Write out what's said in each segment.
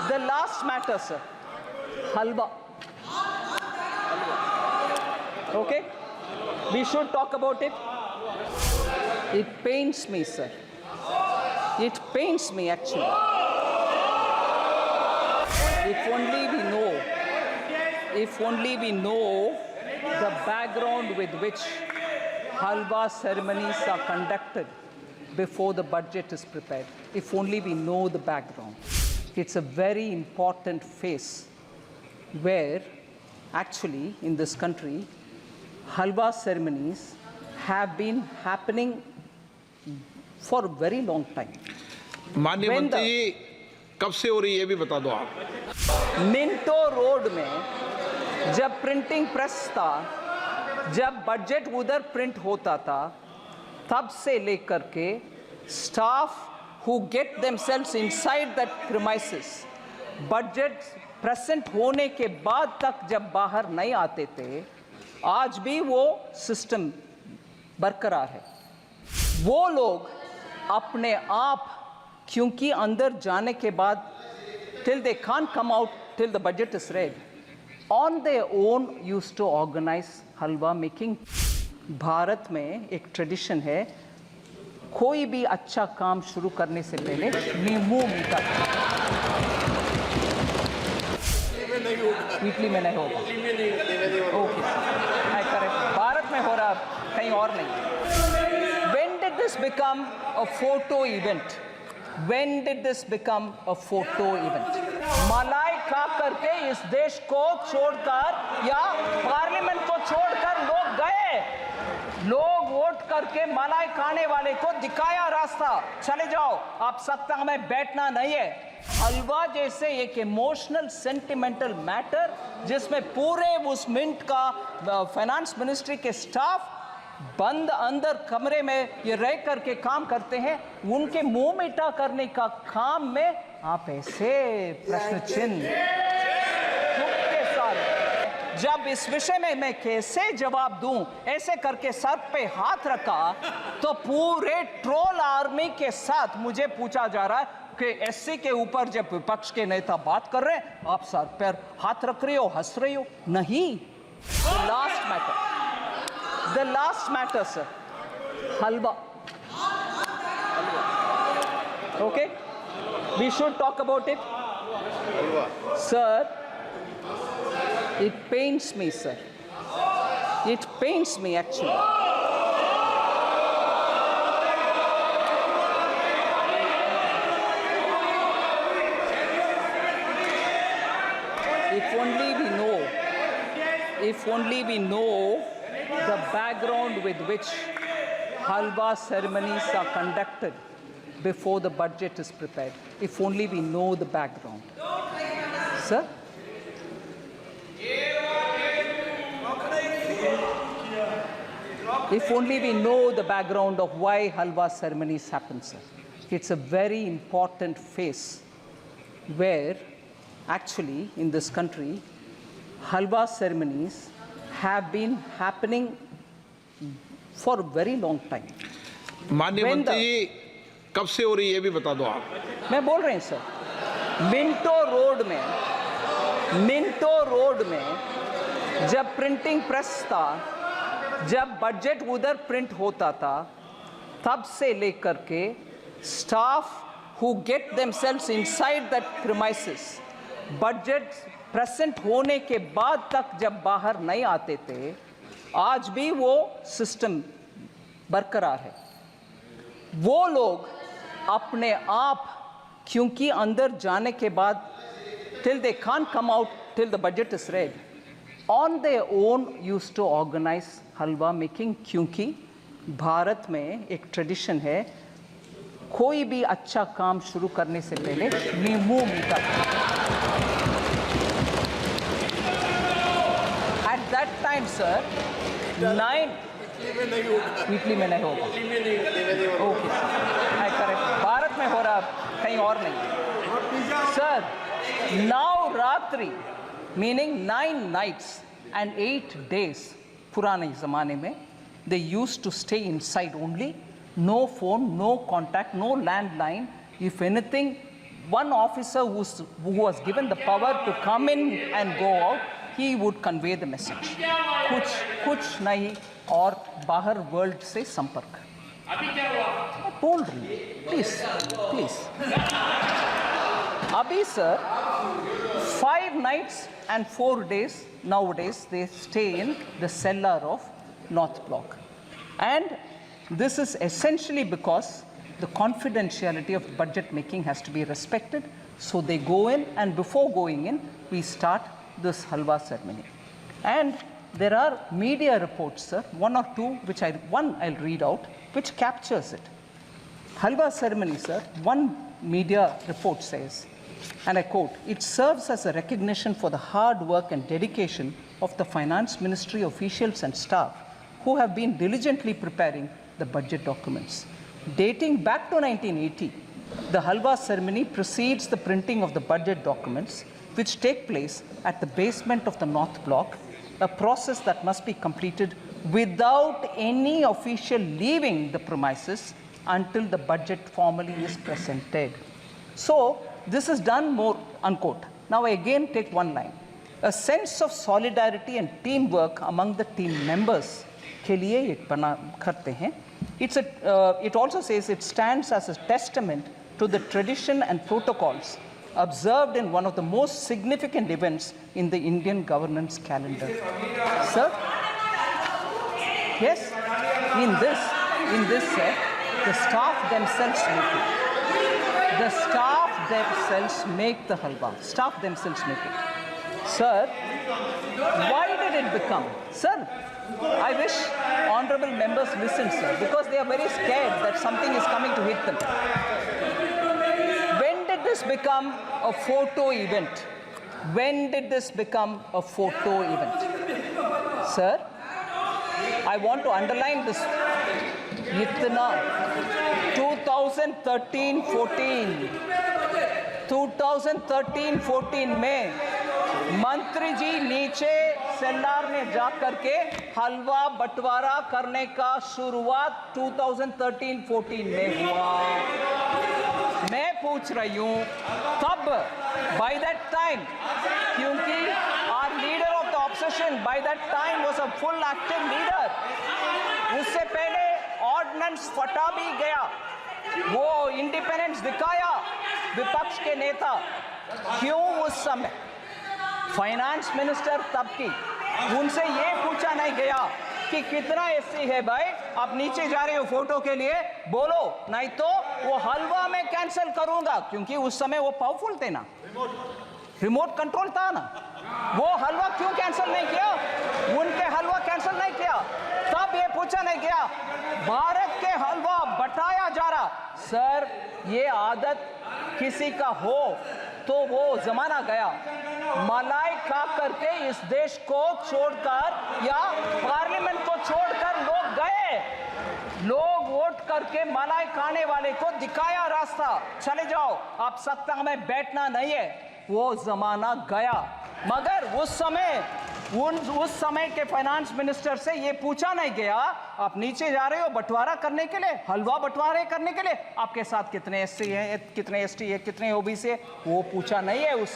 The last matter, sir. Halwa. Okay? We should talk about it. It pains me, sir. It pains me, actually. If only we know the background with which Halwa ceremonies are conducted before the budget is prepared. If only we know the background. It's a very important phase where actually in this country, Halwa ceremonies have been happening for a very long time. माननीय मंत्री जी कब से हो रही है ये भी बता दो आप। मिंटो रोड में जब प्रिंटिंग प्रेस था, जब बजट उधर प्रिंट होता था, तब से लेकर के staff who get themselves inside that premises, budget present होने के बाद तक जब बाहर नहीं आते थे, आज भी वो सिस्टम बरकरार है। वो लोग अपने आप, क्योंकि अंदर जाने के बाद till they can't come out till the budget is read, on their own used to organize halwa making. Bharat में एक ट्रेडिशन है, कोई भी अच्छा काम शुरू करने से पहले मुंह मीठा। इटली में नहीं होगा। Okay, correct. भारत में हो रहा, कहीं और नहीं। When did this become a photo event? When did this become a photo event? मलाई खा करके इस देश को छोड़कर या पार्लियामेंट को छोड़कर लोग गए। लोग वोट करके मलाई खाने वाले को दिखाया रास्ता, चले जाओ, आप सत्ता में बैठना नहीं है। हलवा जैसे एक इमोशनल सेंटिमेंटल मैटर जिसमें पूरे उस मिंट का फाइनेंस मिनिस्ट्री के स्टाफ बंद अंदर कमरे में ये रह करके काम करते हैं, उनके मुंह मीठा करने का काम में आप ऐसे प्रश्न चिन्ह के साथ, जब इस विषय में मैं कैसे जवाब दूं, ऐसे करके सर पे हाथ रखा तो पूरे ट्रोल आर्मी के साथ मुझे पूछा जा रहा है कि एससी के ऊपर जब विपक्ष के नेता बात कर रहे हैं, आप सर पर हाथ रख रही हो, हंस रही हो। नहीं, the last matter, sir. Halwa. Okay? We should talk about it. Sir, it pains me, sir. It pains me, actually. If only we know the background with which Halwa ceremonies are conducted before the budget is prepared. If only we know the background. Sir? If only we know the background of why Halwa ceremonies happen, sir. It's a very important phase where actually in this country, Halwa ceremonies have been happening for a very long time. माननीय मंत्री जी कब से हो रही है ये भी बता दो आप। मैं बोल रहे हैं सर, मिंटो रोड में जब प्रिंटिंग प्रेस था, जब बजट उधर प्रिंट होता था, तब से लेकर के staff who get themselves inside that premises, budget present होने के बाद तक जब बाहर नहीं आते थे, आज भी वो सिस्टम बरकरार है। वो लोग अपने आप, क्योंकि अंदर जाने के बाद till they can't come out till the budget is read, on their own used to organize halwa making. क्योंकि भारत में एक ट्रेडिशन है, कोई भी अच्छा काम शुरू करने से पहले मुंह मीठा। At that time, sir, Italy में नहीं होगा। Okay, correct. भारत में हो रहा, कहीं और नहीं। Sir, Navratri meaning 9 nights and 8 days पुराने ज़माने में they used to stay inside only, no phone, no contact, no landline. If anything one officer who was given the power to come in and go out, he would convey the message. कुछ नहीं और बाहर world से संपर्क. मैं बोल रही हूँ, प्लीज. अभी sir 5 nights and 4 days nowadays they stay in the cellar of North Block, and this is essentially because the confidentiality of budget making has to be respected. So they go in, and before going in, we start this halwa ceremony. And there are media reports, sir, one or two, which I'll read out, which captures it. Halwa ceremony, sir, one media report says, and I quote, "It serves as a recognition for the hard work and dedication of the Finance Ministry officials and staff who have been diligently preparing the budget documents. Dating back to 1980, the halwa ceremony precedes the printing of the budget documents, which take place at the basement of the North Block, a process that must be completed without any official leaving the premises until the budget formally is presented." So this is done more, unquote. Now I again take one line. A sense of solidarity and teamwork among the team members के लिए ये बना करते हैं. It also says it stands as a testament to the tradition and protocols observed in one of the most significant events in the Indian governance calendar. Sir? Yes? In this, sir, the staff themselves make it. The staff themselves make the halwa. Staff themselves make it. Sir, why did it become? Sir, I wish honorable members listen, sir, because they are very scared that something is coming to hit them. When did this become a photo event? When did this become a photo event? Sir, I want to underline this. Itna 2013-14 में मंत्री जी नीचे सेल्लार में जा करके हलवा बंटवारा करने का शुरुआत 2013-14 में हुआ. मैं पूछ रही हूँ तब by that time, क्योंकि our leader of the opposition by that time was a full active leader. उससे पहले ऑर्डिनेंस फटा भी गया, वो इंडिपेंडेंस दिखाया विपक्ष के नेता. क्यों उस समय फाइनेंस मिनिस्टर तब की उनसे ये पूछा नहीं गया कि कितना एससी है भाई, आप नीचे जा रहे हो फोटो के लिए, बोलो नहीं तो वो हलवा में कैंसिल करूंगा, क्योंकि उस समय वो पावरफुल थे ना, रिमोट कंट्रोल था ना. वो हलवा क्यों कैंसिल नहीं किया? उनके हलवा कैंसिल नहीं किया, तब ये पूछा नहीं गया. भारत के हलवा बटाया जा रहा. सर, ये आदत किसी का हो तो वो जमाना गया. मलाई खा करके इस देश को छोड़कर या पार्लियामेंट को छोड़कर लोग गए. लोग वोट करके मलाई खाने वाले को दिखाया रास्ता, चले जाओ, आप सत्ता में बैठना नहीं है. वो जमाना गया. मगर उस समय के फाइनेंस मिनिस्टर से ये पूछा नहीं गया, आप नीचे जा रहे हो बंटवारा करने के लिए, हलवा बंटवारे करने के लिए, आपके साथ कितने एससी हैं, कितने एसटी है, कितने ओबीसी है, वो पूछा नहीं है. उस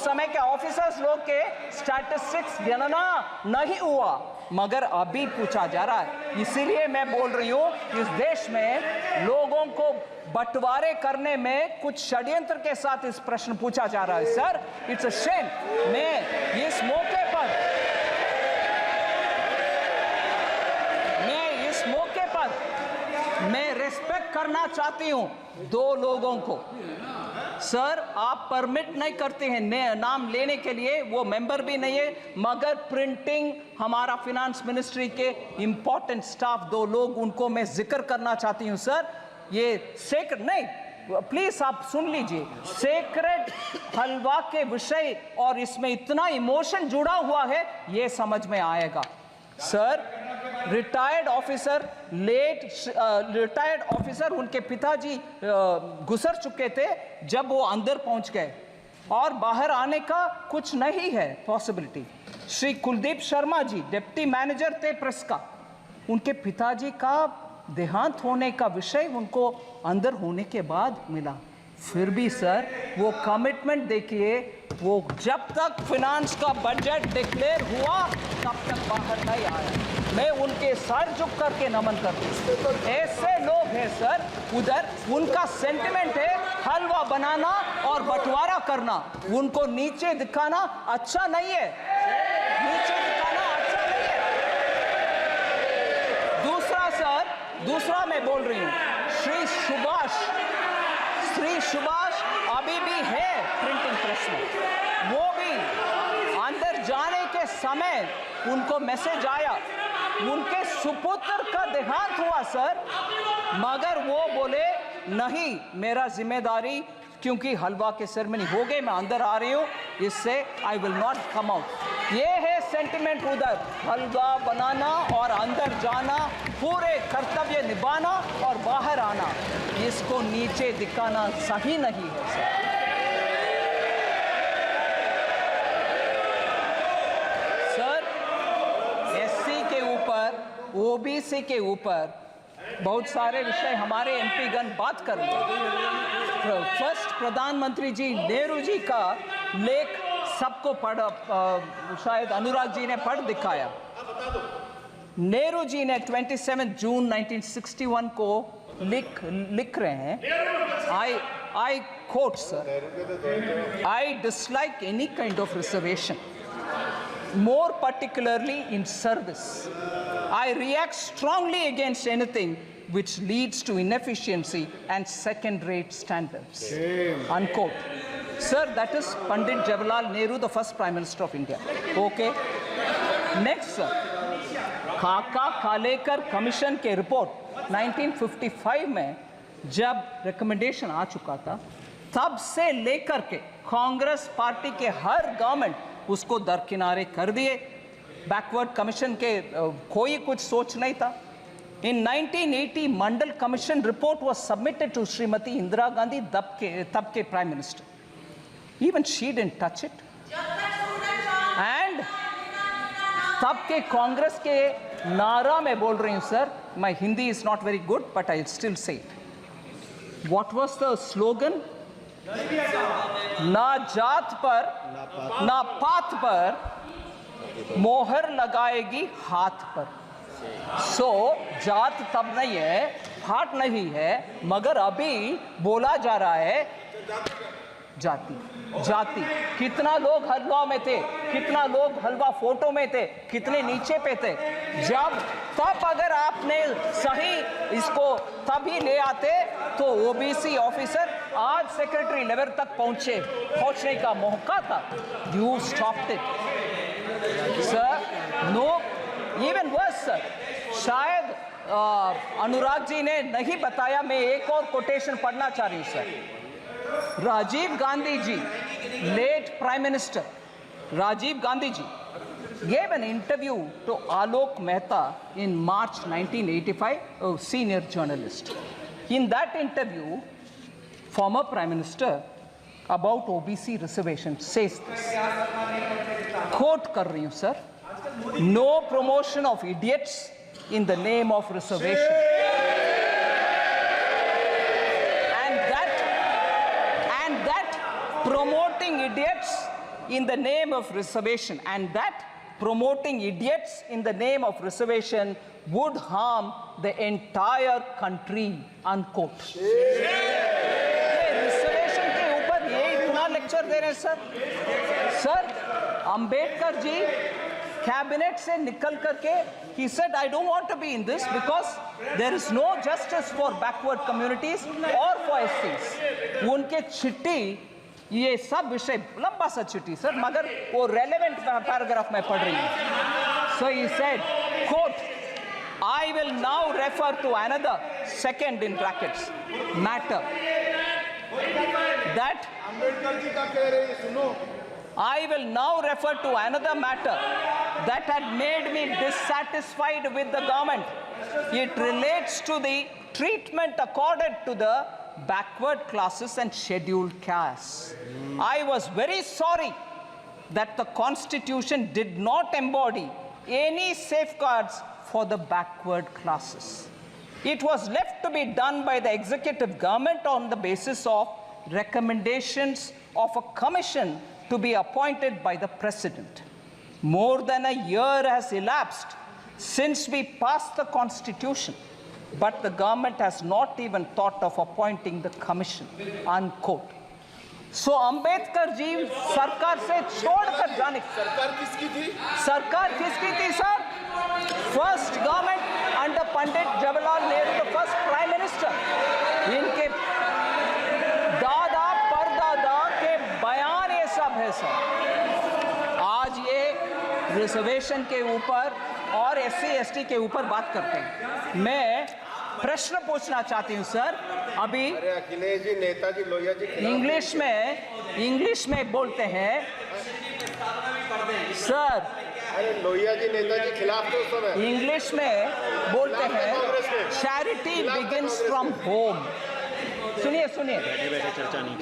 समय के ऑफिसर्स लोग के स्टैटिस्टिक्स गणना नहीं हुआ, मगर अभी पूछा जा रहा है. इसीलिए मैं बोल रही हूँ इस देश में लोगों को बंटवारे करने में कुछ षड्यंत्र के साथ इस प्रश्न पूछा जा रहा है. Sir, it's a shame. मैं इस मौके पर मैं रिस्पेक्ट करना चाहती हूं दो लोगों को. सर, आप परमिट नहीं करते हैं नाम लेने के लिए, वो मेंबर भी नहीं है, मगर प्रिंटिंग हमारा फिनेंस मिनिस्ट्री के इंपॉर्टेंट स्टाफ दो लोग, उनको मैं जिक्र करना चाहती हूं. सर, ये सेक्रेट नहीं, प्लीज आप सुन लीजिए, सेक्रेट हलवा के विषय और इसमें इतना इमोशन जुड़ा हुआ है, ये समझ में आएगा. सर, रिटायर्ड ऑफिसर उनके पिताजी गुजर चुके थे जब वो अंदर पहुंच गए और बाहर आने का कुछ नहीं है possibility. Shri Kuldeep Sharma ji deputy manager थे प्रेस का, उनके पिताजी का देहांत होने का विषय उनको अंदर होने के बाद मिला. फिर भी सर वो कमिटमेंट देखिए, वो जब तक फिनांस का बजट डिक्लेयर हुआ तब तक बाहर नहीं आया। मैं उनके सर झुक करके नमन करता हूं। ऐसे लोग हैं सर उधर, उनका सेंटिमेंट है हलवा बनाना और बंटवारा करना, उनको नीचे दिखाना अच्छा नहीं है, नीचे दिखाना अच्छा नहीं है। दूसरा सर, दूसरा मैं बोल रही हूं, श्री सुभाष अभी भी है प्रिंटिंग प्रेस में, वो भी अंदर जाने के समय उनको मैसेज आया, उनके सुपुत्र का देहांत हुआ सर, मगर वो बोले नहीं मेरा जिम्मेदारी, क्योंकि हलवा के सेरेमनी हो गई, मैं अंदर आ रही हूं, इससे I will not come out. ये है सेंटिमेंट उधर, हलवा बनाना और अंदर जाना, पूरे कर्तव्य निभाना और बाहर आना, इसको नीचे दिखाना सही नहीं है सर। एससी के ऊपर, ओबीसी के ऊपर बहुत सारे विषय हमारे एमपी गण बात कर रहे हैं। फर्स्ट प्रधानमंत्री जी नेहरू जी का लेख सबको शायद अनुराग जी ने पढ़ दिखाया। नेहरू जी ने 27 जून 1961 को लिख रहे हैं, I quote sir, I dislike any kind of reservation, more particularly in service. I react strongly against anything which leads to inefficiency and second-rate standards. Unquote. Sir, that is Pandit Jawaharlal Nehru, the first Prime Minister of India. Okay. Next, sir. खाका खालेकर commission के report 1955 में जब recommendation आ चुका था, तब से लेकर के कांग्रेस पार्टी के हर गवर्नमेंट उसको दरकिनारे कर दिए। बैकवर्ड कमीशन के कोई कुछ सोच नहीं था। In 1980, Mandal Commission report was submitted to Srimati Indira Gandhi, तब के Prime Minister. Even she didn't touch it. And तब के कांग्रेस के नारा में बोल रही हूँ sir, my Hindi is not very good, but I'll still say it. What was the slogan? ना जात पर ना पात पर मोहर लगाएगी हाथ पर। सो जात तब नहीं है, फाट नहीं है, मगर अभी बोला जा रहा है जाति जाति। कितना लोग हलवा में थे, कितना लोग हलवा फोटो में थे, कितने नीचे पे थे। जब तब अगर आपने सही इसको तभी ले आते तो ओबीसी ऑफिसर आज सेक्रेटरी लेवल तक पहुंचने का मौका था। You stopped it sir. No, even worse sir, शायद अनुराग जी ने नहीं बताया, मैं एक और कोटेशन पढ़ना चाह रही हूं sir. Rajiv Gandhi ji, late Prime Minister, Rajiv Gandhi ji gave an interview to Alok Mehta in March 1985, a senior journalist. In that interview, former Prime Minister about OBC reservation says this, quote कर रही हूँ sir, no promotion of idiots in the name of reservation. Promoting idiots in the name of reservation, and that promoting idiots in the name of reservation would harm the entire country, unquote. Reservation के ऊपर ये इतना lecture दे रहे हैं sir. Ambedkar ji cabinet से निकल करके he said I don't want to be in this because there is no justice for backward communities or for SCs. उनके चिट्ठी ये सब विषय लंबा सा चिट्ठी सर, मगर वो रेलेवेंट पैराग्राफ में पढ़ रही हूँ। So he said, quote, I will now refer to another, second in brackets, matter that I will now refer to another matter that had made me dissatisfied with the government. It relates to the treatment accorded to the backward classes and scheduled castes. I was very sorry that the Constitution did not embody any safeguards for the backward classes. It was left to be done by the executive government on the basis of recommendations of a commission to be appointed by the President. More than a year has elapsed since we passed the Constitution, but the government has not even thought of appointing the commission, unquote. So Ambedkar ji सरकार से छोड़कर जाने सरकार किसकी थी? सरकार किसकी थी sir? First government under Pandit Jawaharlal Nehru, the first prime minister. इनके दादा परदादा के बयान ये सब है सर. आज ये रिजर्वेशन के ऊपर और SC/ST के ऊपर बात करते हैं. मैं प्रश्न पूछना चाहती हूँ सर. अभी अरे अखिलेश जी, नेताजी लोहिया जी इंग्लिश में बोलते हैं सर. अरे लोहिया जी नेताजी खिलाफ थे उस समय. इंग्लिश में बोलते हैं चैरिटी बिगिंस फ्रॉम होम. सुनिए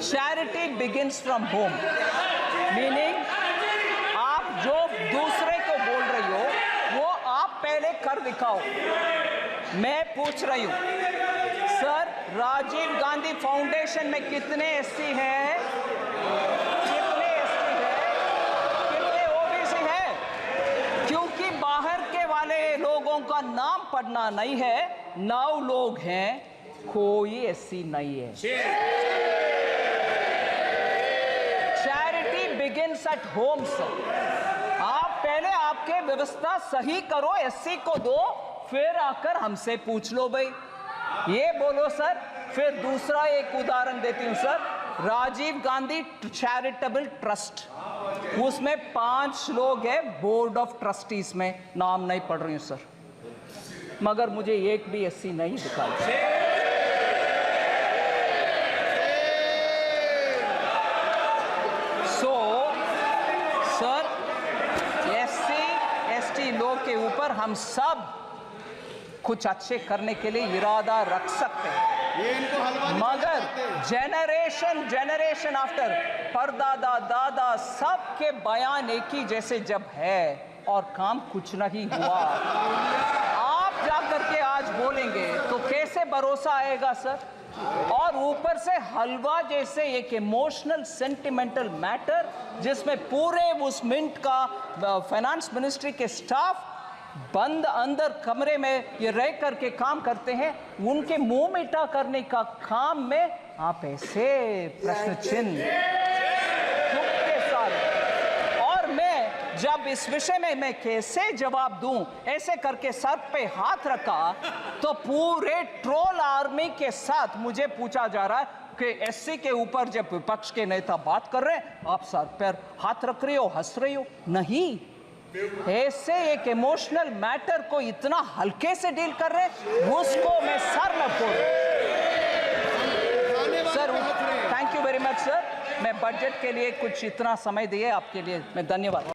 charity begins from home, meaning आप जो दूसरे को बोल रही हो वो आप पहले कर दिखाओ. मैं पूछ रही हूँ सर, राजीव गांधी फाउंडेशन में कितने SC हैं, कितने ST हैं, कितने OBC हैं? क्योंकि बाहर के वाले लोगों का नाम पढ़ना नहीं है. 9 लोग हैं, कोई SC नहीं है. Charity begins at home sir. आप पहले आपके व्यवस्था सही करो, SC को दो, फिर आकर हमसे पूछ लो भाई. ये बोलो सर. फिर दूसरा एक उदाहरण देती हूं sir. Rajiv Gandhi charitable trust, उसमें 5 लोग हैं बोर्ड ऑफ ट्रस्टीज में. नाम नहीं पढ़ रही हूं सर, मगर मुझे एक भी SC नहीं दिखाई. सो सर, SC/ST लोग के ऊपर हम सब कुछ अच्छे करने के लिए इरादा रख सकते हैं, मगर जनरेशन आफ्टर परदादा दादा सबके बयान एक ही जैसे जब है और काम कुछ नहीं हुआ, आप जाकर के आज बोलेंगे तो कैसे भरोसा आएगा सर? और ऊपर से हलवा जैसे एक इमोशनल सेंटिमेंटल मैटर जिसमें पूरे उस मिंट का फाइनेंस मिनिस्ट्री के स्टाफ बंद अंदर कमरे में ये रह करके काम करते हैं, उनके मुंह मीठा करने का काम में आप ऐसे प्रश्न चिन्ह के साथ. और मैं जब इस विषय में मैं कैसे जवाब दूं, ऐसे करके सर पे हाथ रखा तो पूरे ट्रोल आर्मी के साथ मुझे पूछा जा रहा है कि SC के ऊपर जब विपक्ष के नेता बात कर रहे हैं आप सर पर हाथ रख रही हो, हंस रही हो. नहीं, ऐसे एक इमोशनल मैटर को इतना हल्के से डील कर रहे हैं, उसको मैं सर न फोड़. Sir thank you very much sir. मैं बजट के लिए कुछ इतना समय दिए आपके लिए मैं धन्यवाद.